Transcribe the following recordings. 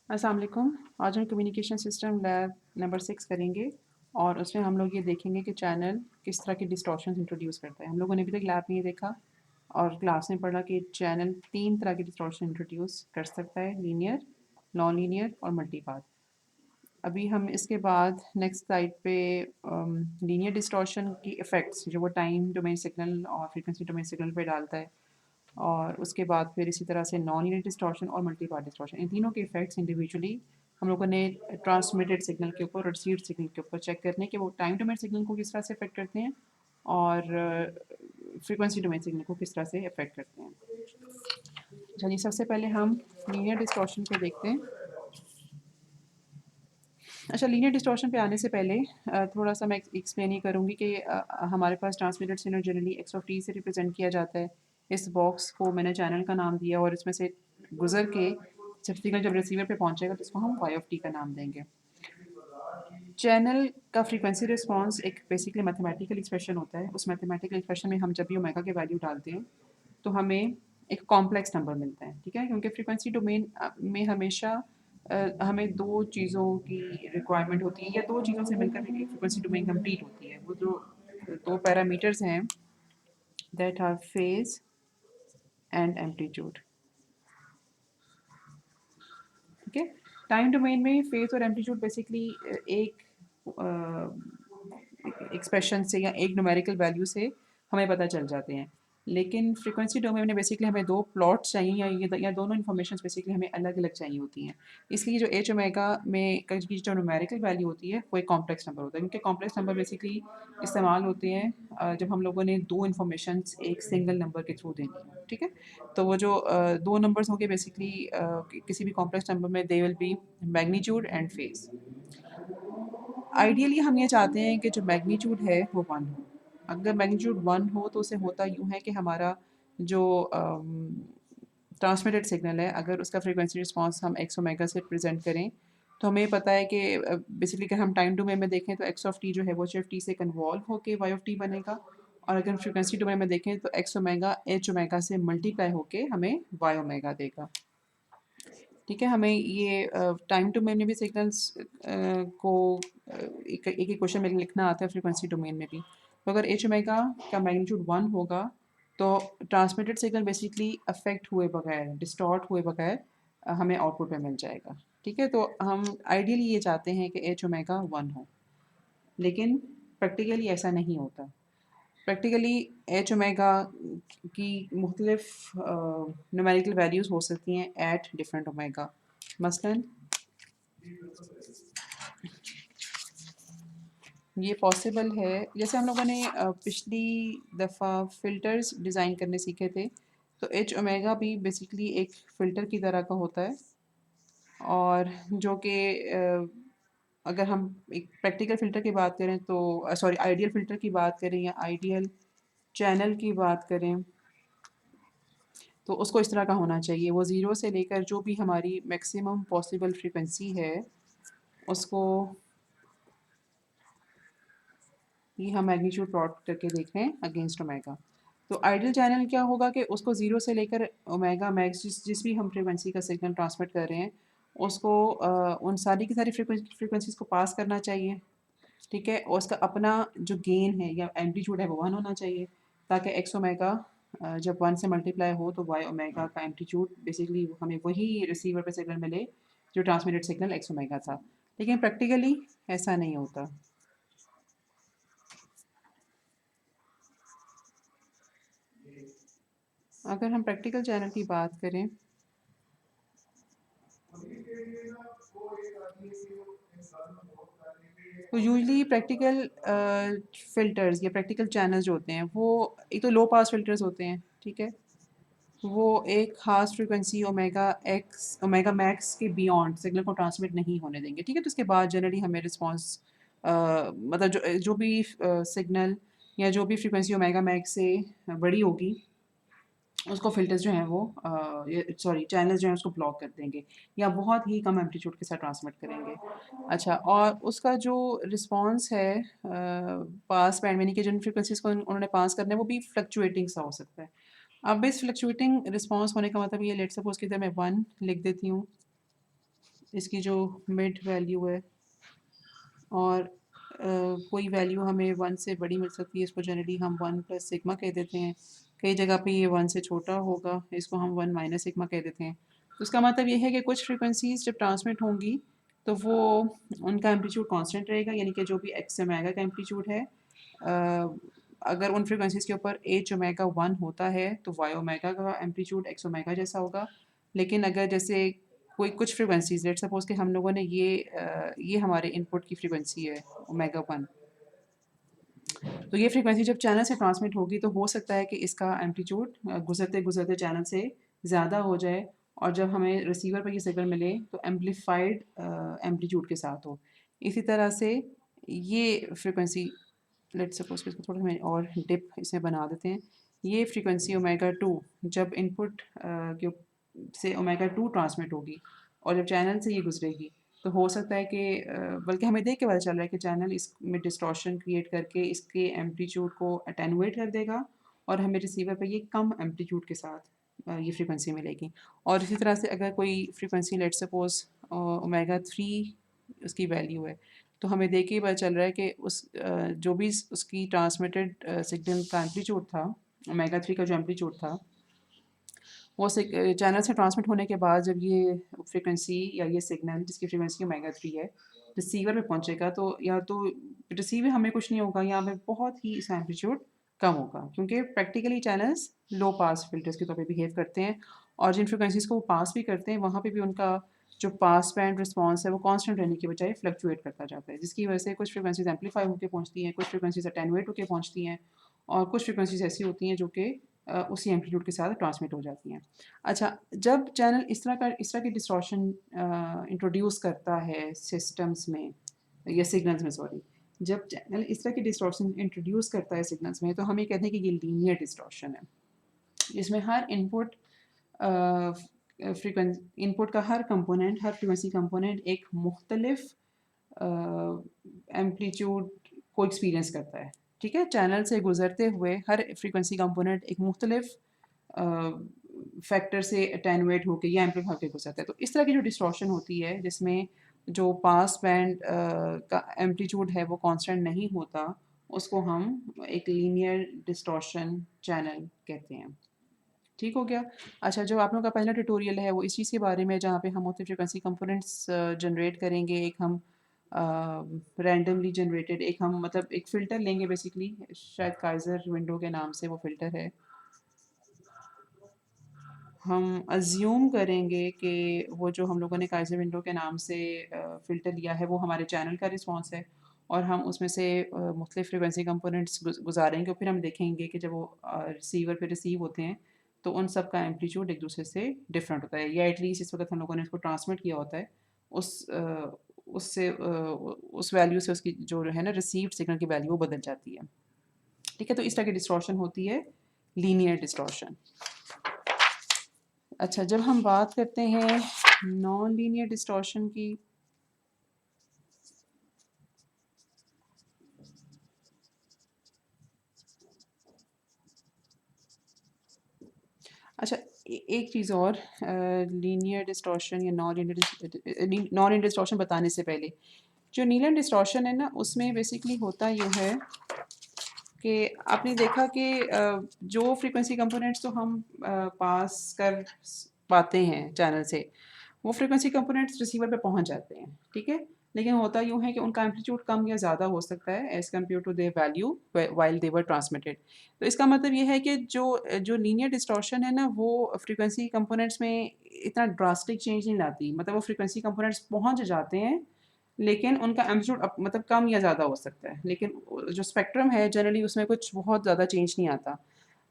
अस्सलाम वालेकुम। आज हम कम्युनिकेशन सिस्टम लैब नंबर 6 करेंगे और उसमें हम लोग ये देखेंगे कि चैनल किस तरह की डिस्टॉर्शंस इंट्रोड्यूस करता है। हम लोगों ने अभी तक लैब में ये देखा और क्लास में पढ़ा कि चैनल 3 तरह की डिस्टॉर्शन इंट्रोड्यूस कर सकता है, लीनियर, नॉन लीनियर और मल्टीपाथ। अभी हम इसके बाद नेक्स्ट स्लाइड पे लीनियर डिस्टॉर्शन की इफ़ेक्ट्स जो वो टाइम डोमेन सिग्नल और फ्रीक्वेंसी डोमेन सिग्नल पे डालता है और उसके बाद फिर इसी तरह से नॉन लीनियर डिस्टॉर्शन और मल्टीपार्ट डिस्टॉर्शन, इन तीनों के इफेक्ट्स इंडिविजुअली हम लोगों ने ट्रांसमिटेड सिग्नल के ऊपर और रिसीव्ड सिग्नल के ऊपर चेक करने कि वो टाइम डोमेन सिग्नल को किस तरह से इफेक्ट करते हैं और फ्रीक्वेंसी डोमेन सिग्नल को किस तरह से इफेक्ट करते हैं। अच्छा जी, सबसे पहले हम लीनियर डिस्टॉर्शन को देखते हैं। अच्छा, लीनियर डिस्टॉर्शन पे आने से पहले थोड़ा सा मैं एक्सप्लेन ही करूँगी कि हमारे पास transmitted signal generally x of t से रिप्रेजेंट किया जाता है। इस बॉक्स को मैंने चैनल का नाम दिया और इसमें से गुजर के जब सिग्नल जब रिसीवर पे पहुंचेगा तो इसको हम वाई ऑफ टी का नाम देंगे। चैनल का फ्रीक्वेंसी रिस्पांस एक बेसिकली मैथमेटिकल एक्सप्रेशन होता है। उस मैथमेटिकल एक्सप्रेशन में हम जब भी ओमेगा के वैल्यू डालते हैं तो हमें एक कॉम्प्लेक्स नंबर मिलता है, ठीक है? क्योंकि फ्रीक्वेंसी डोमेन में हमेशा हमें दो चीज़ों की रिक्वायरमेंट होती है या दो चीज़ों से मिलकर एक फ्रीक्वेंसी डोमेन कंप्लीट होती है। वो जो दो पैरामीटर्स हैं that R phase and amplitude, ठीक है? टाइम डोमेन में फेज और एम्पलीट्यूड बेसिकली एक एक्सप्रेशन से या एक न्यूमेरिकल वैल्यू से हमें पता चल जाते हैं। लेकिन फ्रीक्वेंसी डोमेन में बेसिकली हमें दो प्लॉट्स चाहिए या दोनों इन्फॉर्मेशन बेसिकली हमें अलग अलग चाहिए होती हैं। इसलिए जो एच ओमेगा में की जो न्यूमेरिकल वैल्यू होती है वो एक कॉम्प्लेक्स नंबर होता है, क्योंकि कॉम्प्लेक्स नंबर बेसिकली इस्तेमाल होते हैं जब हम लोगों ने दो इन्फॉर्मेशन एक सिंगल नंबर के थ्रू देनी है, ठीक है? तो वो जो दो नंबर्स होंगे बेसिकली किसी भी कॉम्प्लेक्स नंबर में they will be magnitude and phase. Ideally हम ये चाहते हैं कि जो मैग्नीट्यूड है वो 1 हो। अगर मैग्नीट्यूड 1 हो तो उसे होता यूँ है कि हमारा जो ट्रांसमिटेड सिग्नल है, अगर उसका फ्रीक्वेंसी रिस्पांस हम एक्स ओमेगा से प्रेज़ेंट करें, तो हमें पता है कि बेसिकली अगर हम टाइम डोमेन में देखें तो एक्स ऑफ टी जो है वो सिर्फ टी से कन्वॉल्व होके वाई ऑफ टी बनेगा और अगर फ्रीक्वेंसी डोमेन में देखें तो एक्स ओमेगा एच ओमेगा से मल्टीप्लाई होके हमें वाई ओमेगा देगा। ठीक है, हमें ये टाइम डोमेन में भी सिग्नल्स को एक एक क्वेश्चन में लिखना आता है फ्रीक्वेंसी डोमेन में भी। तो अगर एच ओमेगा का मैग्नीट्यूड 1 होगा तो ट्रांसमिटेड सिग्नल बेसिकली अफेक्ट हुए बगैर, डिस्टॉर्ट हुए बगैर हमें आउटपुट में मिल जाएगा। ठीक है, तो हम आइडियली ये चाहते हैं कि एच ओमेगा 1 हो, लेकिन प्रैक्टिकली ऐसा नहीं होता। प्रैक्टिकली एच ओमेगा की मुख्तलिफ न्यूमेरिकल वैल्यूज़ हो सकती हैं एट डिफरेंट ओमेगा। मसलन ये पॉसिबल है, जैसे हम लोगों ने पिछली दफ़ा फ़िल्टर्स डिज़ाइन करने सीखे थे, तो एच ओमेगा भी बेसिकली एक फ़िल्टर की तरह का होता है और जो कि अगर हम एक प्रैक्टिकल फ़िल्टर की बात करें तो सॉरी आइडियल फ़िल्टर की बात करें या आइडियल चैनल की बात करें तो उसको इस तरह का होना चाहिए। वो ज़ीरो से लेकर जो भी हमारी मैक्सिमम पॉसिबल फ्रीक्वेंसी है उसको ये हम मैग्नीट्यूड प्लॉट करके देख रहे हैं अगेंस्ट ओमेगा। तो आइडियल चैनल क्या होगा कि उसको ज़ीरो से लेकर ओमेगा मैक्स जिस भी हम फ्रीक्वेंसी का सिग्नल ट्रांसमिट कर रहे हैं उसको उन सारी की सारी फ्रीक्वेंसीज़ को पास करना चाहिए, ठीक है? और उसका अपना जो गेन है या एम्पलीट्यूड है वो 1 होना चाहिए ताकि एक्स ओमेगा जब 1 से मल्टीप्लाई हो तो वाई ओमेगा का एम्पलीट्यूड बेसिकली हमें वही रिसीवर पे सिग्नल मिले जो ट्रांसमिटेड सिग्नल एक्स ओमेगा था। लेकिन प्रैक्टिकली ऐसा नहीं होता। अगर हम प्रैक्टिकल चैनल की बात करें तो यूजली प्रैक्टिकल फ़िल्टर्स या प्रैक्टिकल चैनल्स जो होते हैं वो एक तो लो पास फ़िल्टर्स होते हैं, ठीक है? वो एक ख़ास फ्रीक्वेंसी ओमेगा मैक्स के बियॉन्ड सिग्नल को ट्रांसमिट नहीं होने देंगे, ठीक है? तो उसके बाद जनरली हमें रिस्पॉन्स मतलब जो भी सिग्नल या जो भी फ्रीक्वेंसी ओमेगा मैक्स से बड़ी होगी उसको फ़िल्टर्स जो हैं वो ये सॉरी चैनल्स जो हैं उसको ब्लॉक कर देंगे या बहुत ही कम एम्पलीट्यूड के साथ ट्रांसमिट करेंगे। अच्छा, और उसका जो रिस्पॉन्स है पास बैंड यानी कि जिन फ्रीक्वेंसीज़ को उन्होंने पास करना है वो भी फ्लक्चुएटिंग सा हो सकता है। अब इस फ्लक्चुएटिंग रिस्पॉन्स होने का मतलब ये लेट्स सपोज़ कि इधर मैं 1 लिख देती हूँ इसकी जो मिड वैल्यू है, और कोई वैल्यू हमें 1 से बड़ी मिल सकती है, इसको जनरली हम 1 प्लस सिग्मा कह देते हैं। कई जगह पे ये 1 से छोटा होगा, इसको हम 1 माइनस सिग्मा कह देते हैं। तो इसका मतलब ये है कि कुछ फ्रीक्वेंसीज़ जब ट्रांसमिट होंगी तो वो उनका एम्पलीट्यूड कांस्टेंट रहेगा, यानी कि जो भी एक्स ओमेगा का एम्पलीट्यूड है, अगर उन फ्रीक्वेंसीज़ के ऊपर एच ओमेगा 1 होता है तो वाई ओमेगा का एम्पलीट्यूड एक्स ओमेगा जैसा होगा। लेकिन अगर जैसे कोई कुछ फ्रीक्वेंसीज़, लेट्स सपोज़ कि हम लोगों ने ये हमारे इनपुट की फ्रीक्वेंसी है ओमेगा 1, तो ये फ्रीक्वेंसी जब चैनल से ट्रांसमिट होगी तो हो सकता है कि इसका एम्पलीट्यूड गुजरते गुजरते चैनल से ज़्यादा हो जाए, और जब हमें रिसीवर पर ये सिग्नल मिले तो एम्पलीफाइड एम्पलीट्यूड के साथ हो। इसी तरह से ये फ्रीक्वेंसी, लेट्स सपोज कि इसको थोड़ा हमें और डिप इसमें बना देते हैं। ये फ्रीक्वेंसी ओमेगा 2 जब इनपुट के से ओमेगा 2 ट्रांसमिट होगी और जब चैनल से ये गुजरेगी, तो हो सकता है कि बल्कि हमें देख के पता चल रहा है कि चैनल इसमें डिस्टॉर्शन क्रिएट करके इसके एम्पलीट्यूड को अटेनुएट कर देगा, और हमें रिसीवर पे ये कम एम्पलीट्यूड के साथ ये फ्रीक्वेंसी मिलेगी। और इसी तरह से अगर कोई फ्रीक्वेंसी लेट्स सपोज ओमेगा 3 उसकी वैल्यू है, तो हमें देख के ही पता चल रहा है कि जो भी उसकी ट्रांसमिटेड सिग्नल का एम्पलीट्यूड था, ओमेगा 3 का जो एम्पलीट्यूड था, वो चैनल से ट्रांसमिट होने के बाद जब ये फ्रीक्वेंसी या ये सिग्नल जिसकी फ्रीक्वेंसी ओमेगा 3 है रिसीवर पे पहुंचेगा, तो या तो रिसीवर हमें कुछ नहीं होगा, या हमें बहुत ही इसका एम्पलीट्यूड कम होगा, क्योंकि प्रैक्टिकली चैनल्स लो पास फिल्टर्स के तौर पे बिहेव करते हैं, और जिन फ्रिक्वेंसीज़ को वो पास भी करते हैं वहाँ पे भी उनका जो पास बैंड रिस्पॉन्स है वो कांस्टेंट रहने की बजाय फ्लक्चुएट करता जाता है, जिसकी वजह से कुछ फ्रिक्वेंसीज एम्पलीफाई होकर पहुँचती हैं, कुछ फ्रिक्वेंसीज अटेनुएट होकर पहुँचती हैं, और कुछ फ्रिक्वेंसीज ऐसी होती हैं जो कि उसी एम्पलीट्यूड के साथ ट्रांसमिट हो जाती हैं। अच्छा, जब चैनल इस तरह की डिस्टॉर्शन इंट्रोड्यूस करता है सिस्टम्स में या सिग्नल्स में, सॉरी, जब चैनल इस तरह की डिस्टॉर्शन इंट्रोड्यूस करता है सिग्नल्स में, तो हम ये कहते हैं कि ये लीनियर डिस्टॉर्शन है, जिसमें हर इनपुट का हर कंपोनेंट, हर फ्रीक्वेंसी कंपोनेंट एक मुख्तलिफ एम्पलीट्यूड को एक्सपीरियंस करता है। ठीक है, चैनल से गुजरते हुए हर फ्रीक्वेंसी कंपोनेंट एक मुख्तलिफ फैक्टर से अटेनुएट होकर या एम्पलीफाई होकर गुजरता है। तो इस तरह की जो डिस्टॉर्शन होती है, जिसमें जो पास बैंड का एम्पलीट्यूड है वो कांस्टेंट नहीं होता, उसको हम एक लीनियर डिस्टॉर्शन चैनल कहते हैं। ठीक हो गया। अच्छा, जो आप लोगों का पहला ट्यूटोरियल है वो इस चीज़ के बारे में, जहाँ पे हम मुख्तलिफ फ्रीक्वेंसी कंपोनेंट्स जनरेट करेंगे। एक हम रैंडमली जनरेटेड, एक हम मतलब एक फ़िल्टर लेंगे बेसिकली, शायद काइज़र विंडो के नाम से वो फ़िल्टर है। हम अज़्यूम करेंगे कि वो जो हम लोगों ने काइज़र विंडो के नाम से फ़िल्टर लिया है वो हमारे चैनल का रिस्पॉन्स है, और हम उसमें से मुख्तलिफ फ्रीक्वेंसी कंपोनेंट्स गुजारेंगे, और फिर हम देखेंगे कि जब वो रिसीवर पे रिसीव होते हैं तो उन सब का एम्पलीट्यूड एक दूसरे से डिफरेंट होता है, या एटलीस्ट इस वक्त हम लोगों ने इसको ट्रांसमिट किया होता है उससे उस वैल्यू से उसकी जो है ना रिसीव्ड सिग्नल की वैल्यू वो बदल जाती है। ठीक है, तो इस तरह की डिस्टॉर्शन होती है लीनियर डिस्टॉर्शन। अच्छा, जब हम बात करते हैं नॉन लीनियर डिस्टॉर्शन की, अच्छा, एक चीज़ और, लीनियर डिस्टॉर्शन या नॉन लीनियर डिस्टॉर्शन बताने से पहले, जो लीनियर डिस्टॉर्शन है ना, उसमें बेसिकली होता ये है कि आपने देखा कि जो फ्रीक्वेंसी कंपोनेंट्स तो हम पास कर पाते हैं चैनल से, वो फ्रीक्वेंसी कंपोनेंट्स रिसीवर पे पहुंच जाते हैं। ठीक है, लेकिन होता यूँ है कि उनका एम्पलीट्यूड कम या ज़्यादा हो सकता है as compare to their value while they were transmitted. तो इसका मतलब ये है कि जो लीनियर डिस्टॉर्शन है ना, वो फ्रीक्वेंसी कंपोनेंट्स में इतना ड्रास्टिक चेंज नहीं लाती, मतलब वो फ्रीक्वेंसी कंपोनेंट्स पहुंच जाते हैं, लेकिन उनका एम्पलीट्यूड मतलब कम या ज़्यादा हो सकता है, लेकिन जो स्पेक्ट्रम है जनरली उसमें कुछ बहुत ज़्यादा चेंज नहीं आता।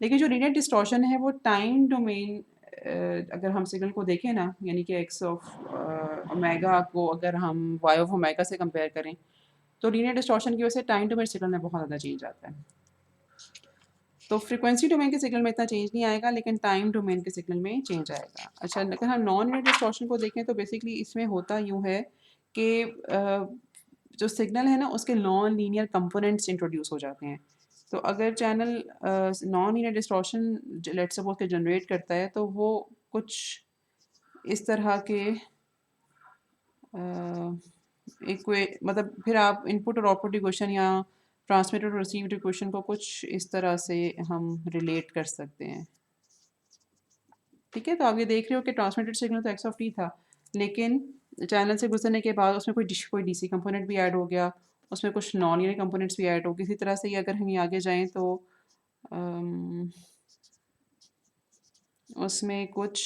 लेकिन जो लीनियर डिस्टॉर्शन है वो टाइम डोमेन, अगर हम सिग्नल को देखें ना, यानी कि एक्स ऑफ ओमेगा को अगर हम वाई ऑफ ओमेगा से कंपेयर करें, तो लीनियर डिस्टॉर्शन की वजह से टाइम डोमेन सिग्नल में बहुत ज़्यादा चेंज आता है। तो फ्रीक्वेंसी डोमेन के सिग्नल में इतना चेंज नहीं आएगा, लेकिन टाइम डोमेन के सिग्नल में चेंज आएगा। अच्छा, अगर हम नॉन लीनियर डिस्टॉर्शन को देखें तो बेसिकली इसमें होता यूँ है कि जो सिग्नल है ना उसके नॉन लीनियर कंपोनेंट्स इंट्रोड्यूस हो जाते हैं। तो अगर channel non linear distortion let's suppose के जनरेट करता है, तो वो कुछ इस तरह के मतलब फिर आप इनपुट और आउटपुट इक्वेशन या ट्रांसमिटेड और रिसीव्ड इक्वेशन को कुछ इस तरह से हम रिलेट कर सकते हैं। ठीक है, तो आप ये देख रहे हो कि ट्रांसमिटेड सिग्नल तो एक्स ऑफ टी था, लेकिन चैनल से गुजरने के बाद उसमें कोई डीसी कंपोनेंट भी ऐड हो गया, उसमें कुछ नॉन लीनियर कंपोनेंट्स भी ऐड हो गए। इसी तरह से ही अगर हम ये आगे जाएं तो अम, उसमें कुछ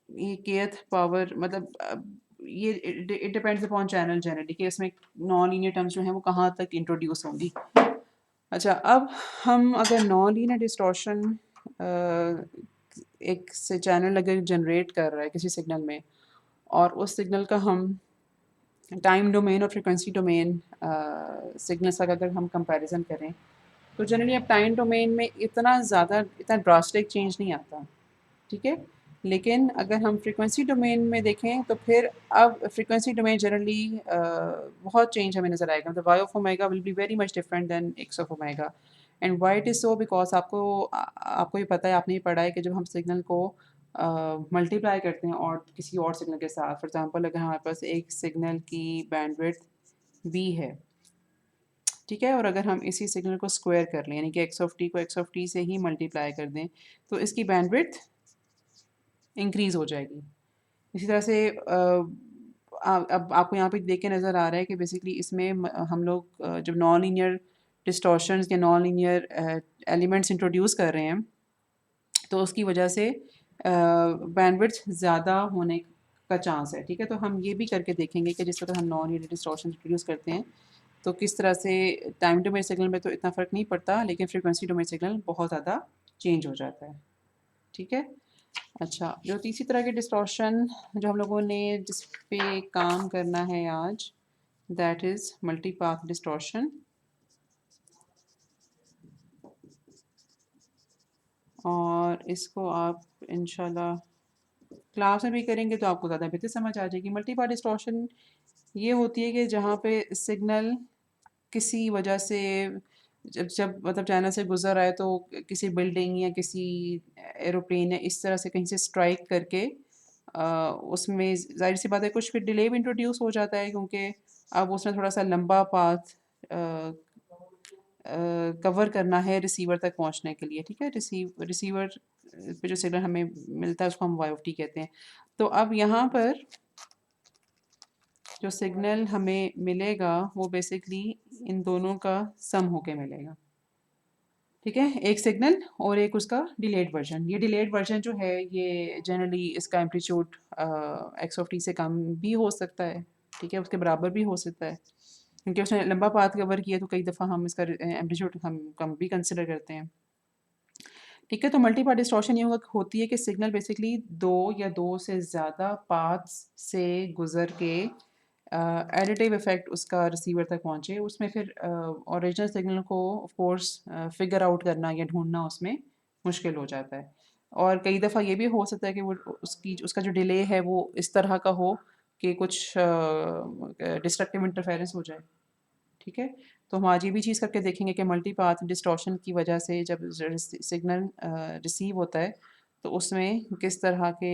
ये kth पावर मतलब ये it depends upon channel generally कि इसमें नॉन लीनियर टर्म्स जो हैं वो कहाँ तक इंट्रोड्यूस होंगी। अच्छा, अब हम अगर नॉन लीनियर डिस्टॉर्शन एक से चैनल अगर जनरेट कर रहा है किसी सिग्नल में, और उस सिग्नल का हम टाइम डोमेन और फ्रिक्वेंसी डोमेन सिग्नल्स का अगर हम कंपैरिजन करें, तो जनरली अब टाइम डोमेन में इतना ड्रास्टिक चेंज नहीं आता। ठीक है, लेकिन अगर हम फ्रीक्वेंसी डोमेन में देखें तो फिर अब फ्रीक्वेंसी डोमेन जनरली बहुत चेंज हमें नज़र आएगा। मतलब Y of omega will be very much different than X of omega. And why it is so because आपको ये पता है, आपने ये पढ़ा है कि जब हम सिग्नल को मल्टीप्लाई करते हैं और किसी और सिग्नल के साथ, फॉर एग्जांपल अगर हमारे पास एक सिग्नल की बैंडविड्थ बी है, ठीक है, और अगर हम इसी सिग्नल को स्क्वायर कर लें यानी कि एक्स ऑफ टी को एक्स ऑफ टी से ही मल्टीप्लाई कर दें, तो इसकी बैंडविड्थ इंक्रीज़ हो जाएगी। इसी तरह से अब आपको यहाँ पे देख के नज़र आ रहा है कि बेसिकली इसमें हम लोग जब नॉन लीनियर डिस्टॉर्शंस या नॉन लीनियर एलिमेंट्स इंट्रोड्यूस कर रहे हैं, तो उसकी वजह से बैंडविड्थ ज़्यादा होने का चांस है। ठीक है, तो हम ये भी करके देखेंगे कि जिस वक्त हम नॉन लीनियर डिस्टॉर्शन इंट्रोड्यूस करते हैं तो किस तरह से टाइम डोमेन सिग्नल में तो इतना फ़र्क नहीं पड़ता, लेकिन फ्रिक्वेंसी डोमेन सिग्नल बहुत ज़्यादा चेंज हो जाता है। ठीक है, अच्छा, जो तीसरी तरह की डिस्टॉर्शन जो हम लोगों ने जिस पे काम करना है आज, that is multi path distortion. और इसको आप इंशाल्लाह क्लास में भी करेंगे तो आपको ज़्यादा बेहतर समझ आ जाएगी। मल्टी पाथ डिस्टॉर्शन ये होती है कि जहाँ पे सिग्नल किसी वजह से जब जब मतलब चाइना से गुजर आए तो किसी बिल्डिंग या किसी एरोप्लेन या इस तरह से कहीं से स्ट्राइक करके उसमें जाहिर सी बात है कुछ फिर डिले भी इंट्रोड्यूस हो जाता है, क्योंकि अब उसमें थोड़ा सा लंबा पाथ कवर करना है रिसीवर तक पहुंचने के लिए। ठीक है, रिसीवर पे जो सिग्नल हमें मिलता है उसको हम वाई ऑफ टी कहते हैं। तो अब यहाँ पर जो सिग्नल हमें मिलेगा वो बेसिकली इन दोनों का सम होके मिलेगा। ठीक है, एक सिग्नल और एक उसका डिलेड वर्जन। ये डिलेड वर्जन जो है ये जनरली इसका एम्पलीट्यूड एक्स ऑफ टी से कम भी हो सकता है। ठीक है, उसके बराबर भी हो सकता है, क्योंकि उसने लंबा पाथ कवर किया तो कई दफ़ा हम इसका एम्पलीट्यूड हम कम भी कंसिडर करते हैं। ठीक है, तो मल्टी पाथ डिस्टॉर्शन ये होती है कि सिग्नल बेसिकली दो या दो से ज़्यादा पाथ्स से गुजर के एडिटिव इफेक्ट उसका रिसीवर तक पहुंचे। उसमें फिर ओरिजिनल सिग्नल को ऑफ कोर्स फिगर आउट करना या ढूंढना उसमें मुश्किल हो जाता है। और कई दफ़ा ये भी हो सकता है कि वो उसका जो डिले है वो इस तरह का हो कि कुछ डिस्ट्रक्टिव इंटरफेरेंस हो जाए। ठीक है, तो हम आज ये भी चीज़ करके देखेंगे कि मल्टी पाथ डिस्टॉर्शन की वजह से जब सिग्नल रिसीव होता है तो उसमें किस तरह के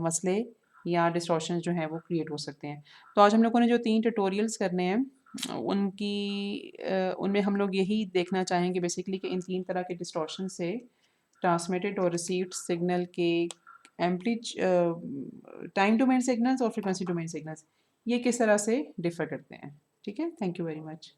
मसले या डिस्टॉर्शन जो हैं वो क्रिएट हो सकते हैं। तो आज हम लोगों ने जो 3 ट्यूटोरियल्स करने हैं उनमें हम लोग यही देखना चाहेंगे बेसिकली कि इन 3 तरह के डिस्टॉर्शन से ट्रांसमिटेड और रिसीव्ड सिग्नल के टाइम डोमेन सिग्नल्स और फ्रीक्वेंसी डोमेन सिग्नल्स ये किस तरह से डिफ़र करते हैं। ठीक है, थैंक यू वेरी मच।